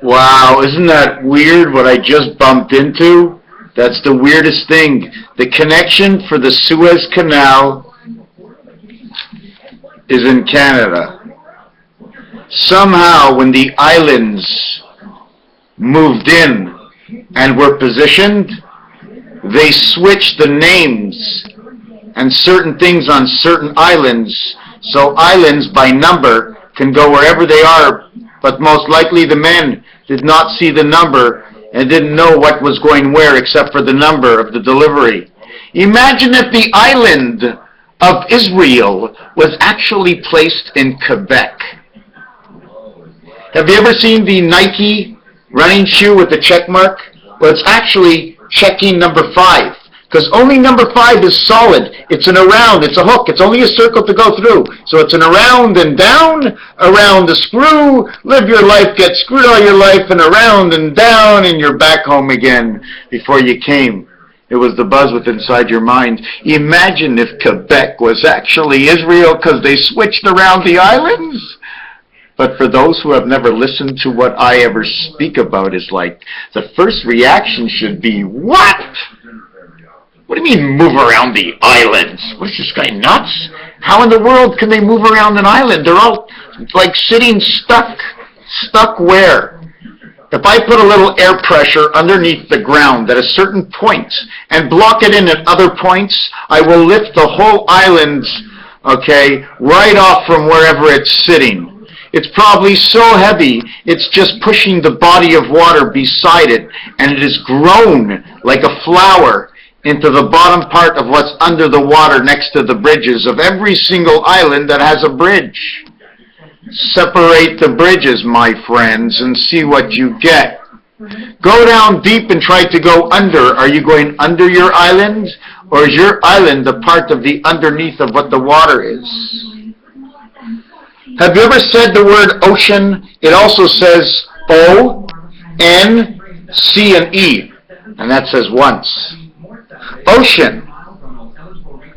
Wow, isn't that weird what I just bumped into? That's the weirdest thing. The connection for the Suez Canal is in Canada. Somehow, when the islands moved in and were positioned, they switched the names and certain things on certain islands, so islands by number can go wherever they are, but most likely the men did not see the number and didn't know what was going where except for the number of the delivery. Imagine if the island of Israel was actually placed in Quebec. Have you ever seen the Nike running shoe with the check mark? Well, it's actually checking number 5, because only number 5 is solid. It's an around, it's a hook, it's only a circle to go through. So it's an around and down, around the screw, live your life, get screwed all your life, and around and down, and you're back home again before you came. It was the buzz within inside your mind. Imagine if Quebec was actually Israel because they switched around the islands. But for those who have never listened to what I ever speak about, is like, the first reaction should be, what? What do you mean move around the islands? What is this guy, nuts? How in the world can they move around an island? They're all like sitting stuck. Stuck where? If I put a little air pressure underneath the ground at a certain point and block it in at other points, I will lift the whole island, okay, right off from wherever it's sitting. It's probably so heavy, it's just pushing the body of water beside it, and it is grown like a flower into the bottom part of what's under the water next to the bridges of every single island that has a bridge. Separate the bridges, my friends, and see what you get. Go down deep and try to go under. Are you going under your island? Or is your island a part of the underneath of what the water is? Have you ever said the word ocean? It also says O, N, C, and E. And that says once. Ocean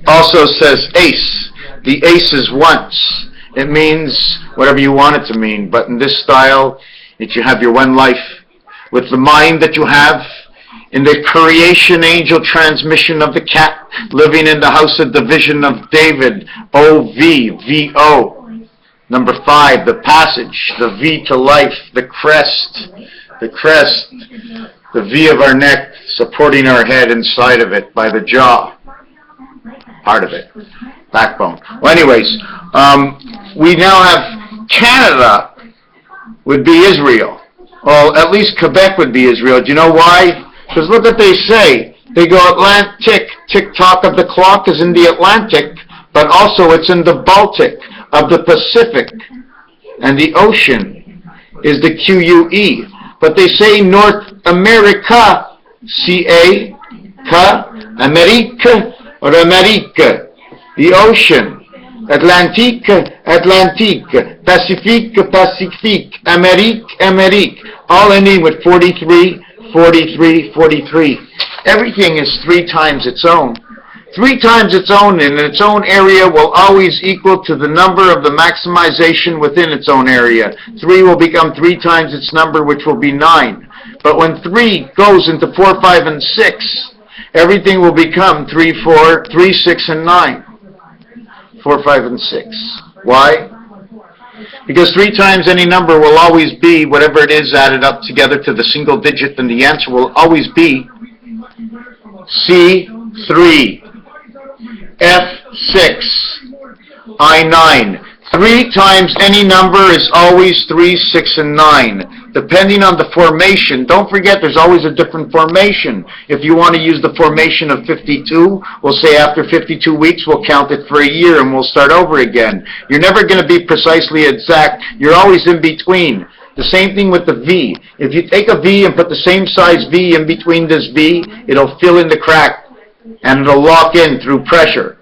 also says ace. The ace is once. It means whatever you want it to mean, but in this style, that you have your one life. With the mind that you have, in the creation angel transmission of the cat, living in the house of the vision of David, O-V, V-O. Number 5, the passage, the V to life, the crest, the V of our neck, supporting our head inside of it by the jaw, part of it, backbone. Well, anyways, we now have Canada would be Israel. Well, at least Quebec would be Israel. Do you know why? Because look what they say. They go Atlantic, tick-tock of the clock is in the Atlantic, but also it's in the Baltic of the Pacific, and the ocean is the Q-U-E. But they say North America, C-A, Ka, America, or America, the ocean. Atlantique, Atlantique, Pacifique, Pacifique, Amérique, Amérique, all ending with 43, 43, 43. Everything is 3 times its own. 3 times its own in its own area will always equal to the number of the maximization within its own area. 3 will become 3 times its number, which will be 9. But when 3 goes into 4, 5, and 6, everything will become 3, 4, 3, 6, and 9. 4, 5, and 6. Why? Because 3 times any number will always be whatever it is added up together to the single digit, and the answer will always be C3, F6, I9. 3 times any number is always 3, 6, and 9. Depending on the formation, don't forget there's always a different formation. If you want to use the formation of 52, we'll say after 52 weeks we'll count it for a year and we'll start over again. You're never going to be precisely exact. You're always in between. The same thing with the V. If you take a V and put the same size V in between this V, it'll fill in the crack and it'll lock in through pressure.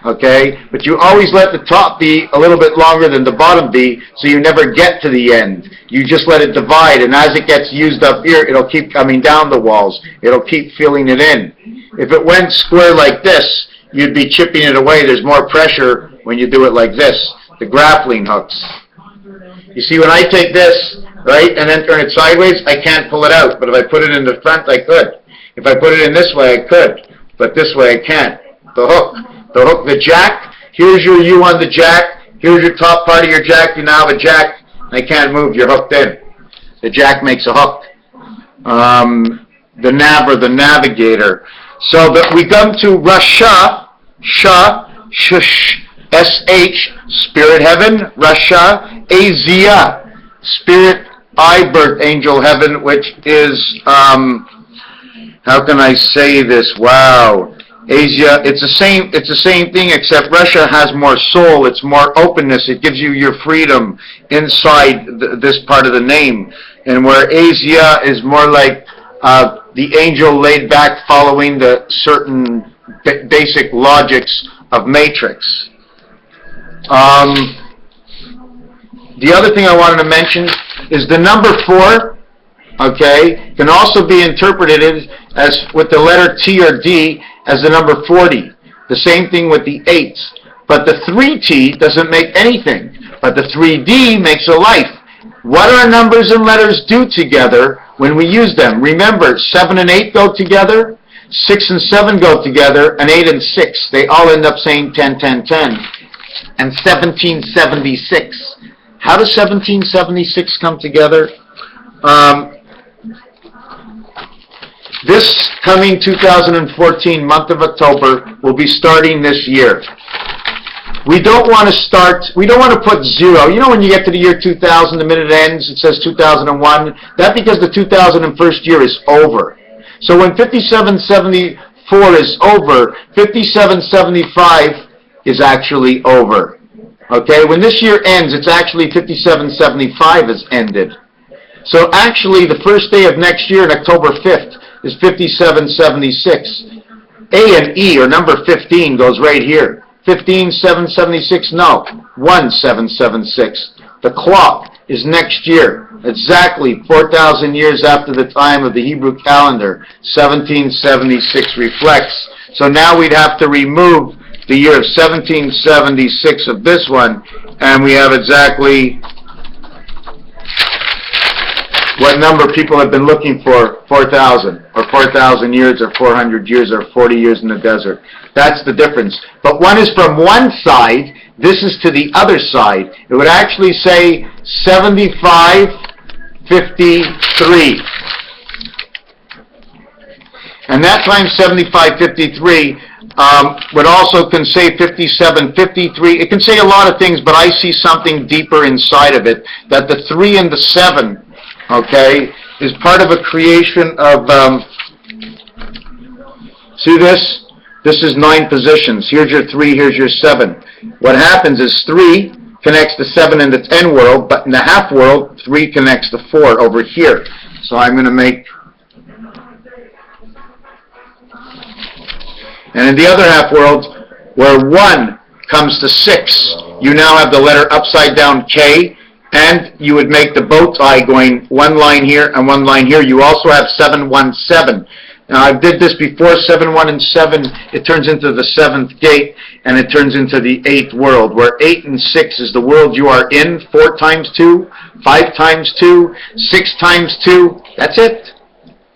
Okay? But you always let the top be a little bit longer than the bottom be, so you never get to the end. You just let it divide, and as it gets used up here, it'll keep coming down the walls. It'll keep filling it in. If it went square like this, you'd be chipping it away. There's more pressure when you do it like this. The grappling hooks. You see, when I take this right, and then turn it sideways, I can't pull it out. But if I put it in the front, I could. If I put it in this way, I could. But this way, I can't. The hook, the jack, here's your U on the jack, here's your top part of your jack, you now have a jack, I can't move, you're hooked in. The jack makes a hook. The nav or the navigator. So that we come to Russia, shush, SH, spirit heaven, Russia, Asia, spirit birth angel heaven, which is, how can I say this? Wow. Asia, it's the same thing, except Russia has more soul, it's more openness, it gives you your freedom inside this part of the name. And where Asia is more like the angel laid back following the certain basic logics of Matrix. The other thing I wanted to mention is the number 4, okay, can also be interpreted as with the letter T or D as the number 40. The same thing with the 8. But the 3T doesn't make anything. But the 3D makes a life. What are numbers and letters do together when we use them? Remember, 7 and 8 go together, 6 and 7 go together, and 8 and 6. They all end up saying 10, 10, 10. And 1776. How does 1776 come together? This coming 2014 month of October will be starting this year. We don't want to put 0. You know when you get to the year 2000, the minute it ends, it says 2001? That's because the 2001st year is over. So when 5774 is over, 5775 is actually over. Okay, when this year ends, it's actually 5775 has ended. So actually, the first day of next year, on October 5th, is 5776. A and E, or number 15, goes right here. 15776, no, 1776. The clock is next year, exactly 4,000 years after the time of the Hebrew calendar. 1776 reflects. So now we'd have to remove the year of 1776 of this one, and we have exactly what number people have been looking for, 4,000, or 4,000 years, or 400 years, or 40 years in the desert. That's the difference. But one is from one side, this is to the other side. It would actually say 7553. And that times 7553 would also can say 5753. It can say a lot of things, but I see something deeper inside of it, that the 3 and the 7, okay, is part of a creation of, see this? This is 9 positions. Here's your 3, here's your 7. What happens is 3 connects the 7 in the 10 world, but in the half world, 3 connects the 4 over here. So I'm going to make, and in the other half world, where 1 comes to 6, you now have the letter upside down K, and you would make the bow tie going 1 line here and 1 line here. You also have 717. Now I did this before, 7, 1, and 7, it turns into the 7th gate, and it turns into the 8th world, where 8 and 6 is the world you are in, 4 times 2, 5 times 2, 6 times 2, that's it.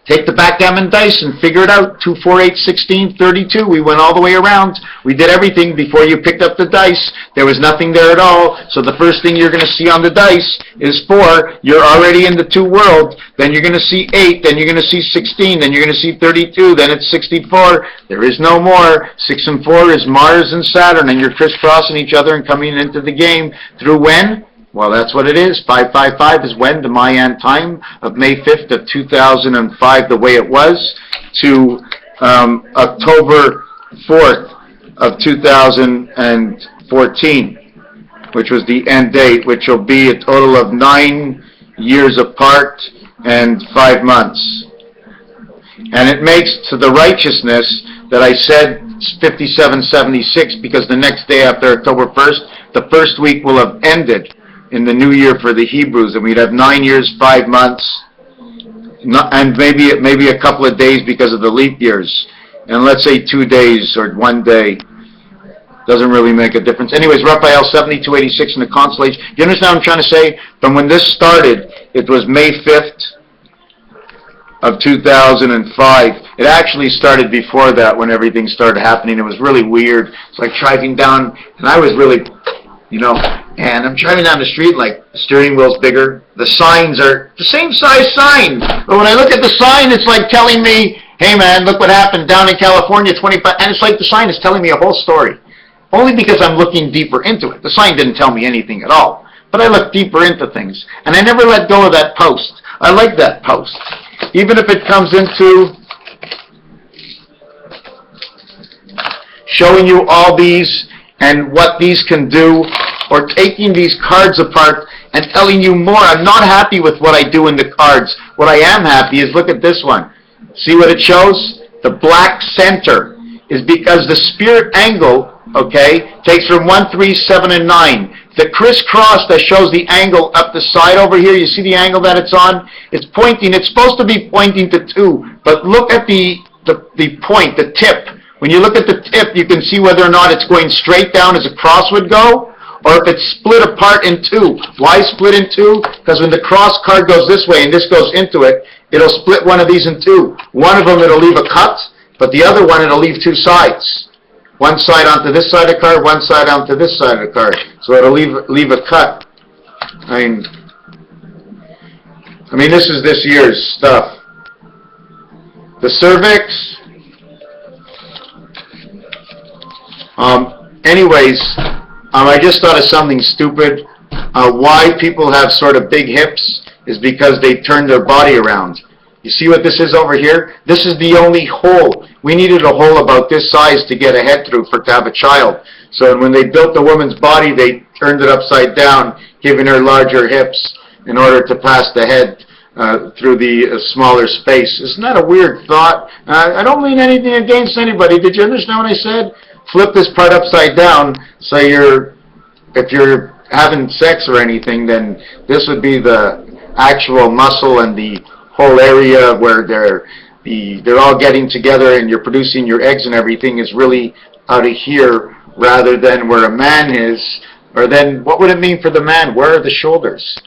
Take the backgammon dice and figure it out. 2, 4, 8, 16, 32. We went all the way around. We did everything before you picked up the dice. There was nothing there at all. So the first thing you're going to see on the dice is 4. You're already in the 2 world. Then you're going to see 8. Then you're going to see 16. Then you're going to see 32. Then it's 64. There is no more. 6 and 4 is Mars and Saturn. And you're crisscrossing each other and coming into the game through when? Well, that's what it is. 555 is when, the Mayan time of May 5th of 2005, the way it was, to October 4th of 2014, which was the end date, which will be a total of 9 years apart and 5 months. And it makes to the righteousness that I said 5776, because the next day after October 1st, the first week will have ended in the new year for the Hebrews, and we'd have 9 years, 5 months, and maybe a couple of days because of the leap years, and let's say 2 days or 1 day. Doesn't really make a difference. Anyways, Raphael 7286 in the constellation. You understand what I'm trying to say? From when this started, It was May 5th of 2005. It actually started before that when everything started happening. It was really weird. It's like driving down, and I was really, and I'm driving down the street, like the steering wheel's bigger. The signs are the same size sign. But when I look at the sign, it's like telling me, hey man, look what happened down in California, 25, and it's like the sign is telling me a whole story. Only because I'm looking deeper into it. The sign didn't tell me anything at all. But I looked deeper into things. And I never let go of that post. I like that post. Even if it comes into showing you all these and what these can do, or taking these cards apart and telling you more. I'm not happy with what I do in the cards. What I am happy is, look at this one. See what it shows? The black center is because the spirit angle, okay, takes from 1, 3, 7, and 9. The crisscross that shows the angle up the side over here, you see the angle that it's on? It's pointing, it's supposed to be pointing to 2, but look at the point, the tip. When you look at the tip, you can see whether or not it's going straight down as a cross would go, or if it's split apart in 2. Why split in 2? Because when the cross card goes this way and this goes into it, it'll split one of these in 2. One of them it'll leave a cut, but the other one it'll leave 2 sides. One side onto this side of the card, one side onto this side of the card. So it'll leave a cut. I mean, this is this year's stuff. The cervix. I just thought of something stupid. Why people have sort of big hips is because they turn their body around. You see what this is over here? This is the only hole. We needed a hole about this size to get a head through to have a child. So when they built the woman's body, they turned it upside down, giving her larger hips in order to pass the head through the smaller space. Isn't that a weird thought? I don't mean anything against anybody. Did you understand what I said? Flip this part upside down, so if you're having sex or anything, then this would be the actual muscle and the whole area where they're all getting together and you're producing your eggs and everything is really out of here rather than where a man is. Or then what would it mean for the man? Where are the shoulders?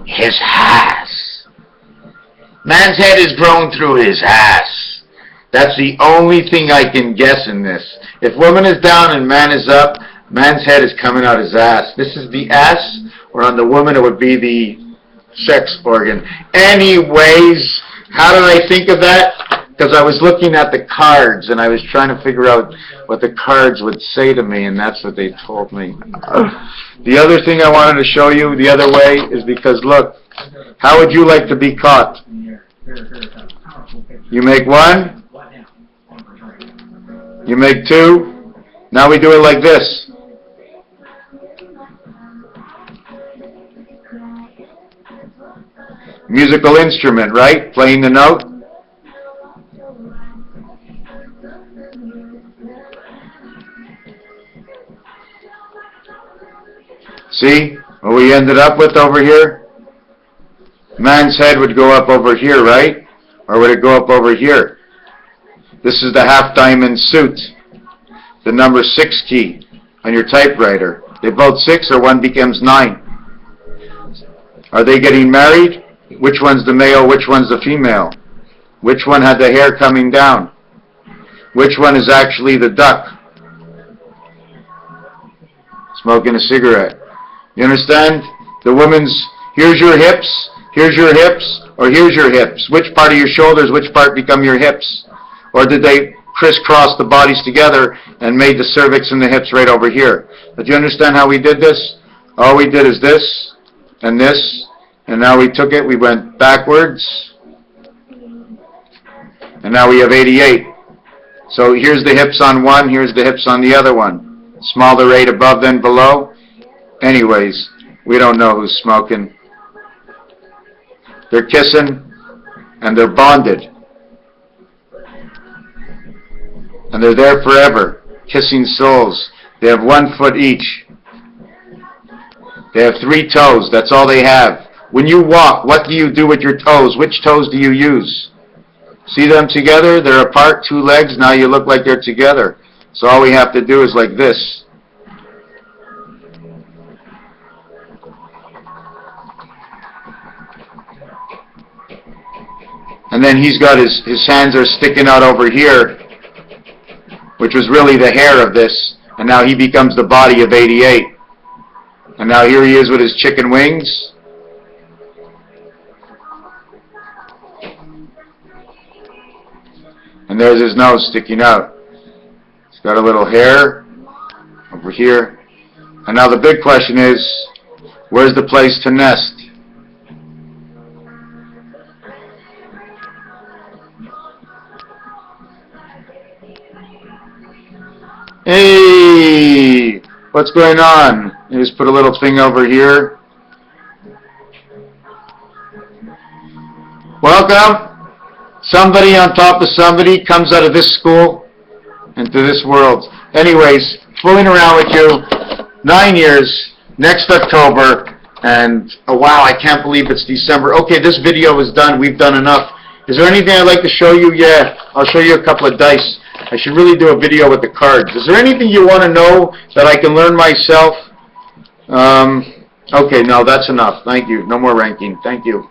His ass. Man's head is grown through his ass. That's the only thing I can guess in this. If woman is down and man is up, man's head is coming out his ass. This is the ass, or on the woman it would be the sex organ. Anyways, how did I think of that? Because I was looking at the cards and I was trying to figure out what the cards would say to me, and that's what they told me. The other thing I wanted to show you the other way is because, look, how would you like to be caught? You make 1, you make 2, now we do it like this. Musical instrument, right? Playing the note. See what we ended up with over here? Man's head would go up over here, right? Or would it go up over here? This is the half diamond suit. The number 6 key on your typewriter. They both 6 or one becomes 9. Are they getting married? Which one's the male, which one's the female? Which one had the hair coming down? Which one is actually the duck? Smoking a cigarette. You understand? The woman's, here's your hips, or here's your hips. Which part of your shoulders, which part become your hips? Or did they crisscross the bodies together and made the cervix and the hips right over here? But you understand how we did this? All we did is this, and this, and now we took it, we went backwards, and now we have 88. So here's the hips on one, here's the hips on the other one. Smaller rate above than below. Anyways, we don't know who's smoking. They're kissing, and they're bonded. And they're there forever, kissing souls. They have 1 foot each. They have 3 toes, that's all they have. When you walk, what do you do with your toes? Which toes do you use? See them together? They're apart, 2 legs, now you look like they're together. So all we have to do is like this. And then he's got his hands are sticking out over here, which was really the hair of this. And now he becomes the body of 88. And now here he is with his chicken wings. And there's his nose sticking out. He's got a little hair over here. And now the big question is, where's the place to nest? Hey! What's going on? You just put a little thing over here. Welcome. Somebody on top of somebody comes out of this school into this world. Anyways, fooling around with you. 9 years, next October, and oh wow, I can't believe it's December. Okay, this video is done. We've done enough. Is there anything I'd like to show you? Yeah, I'll show you a couple of dice. I should really do a video with the cards. Is there anything you want to know that I can learn myself? Okay, no, that's enough. Thank you. No more ranking. Thank you.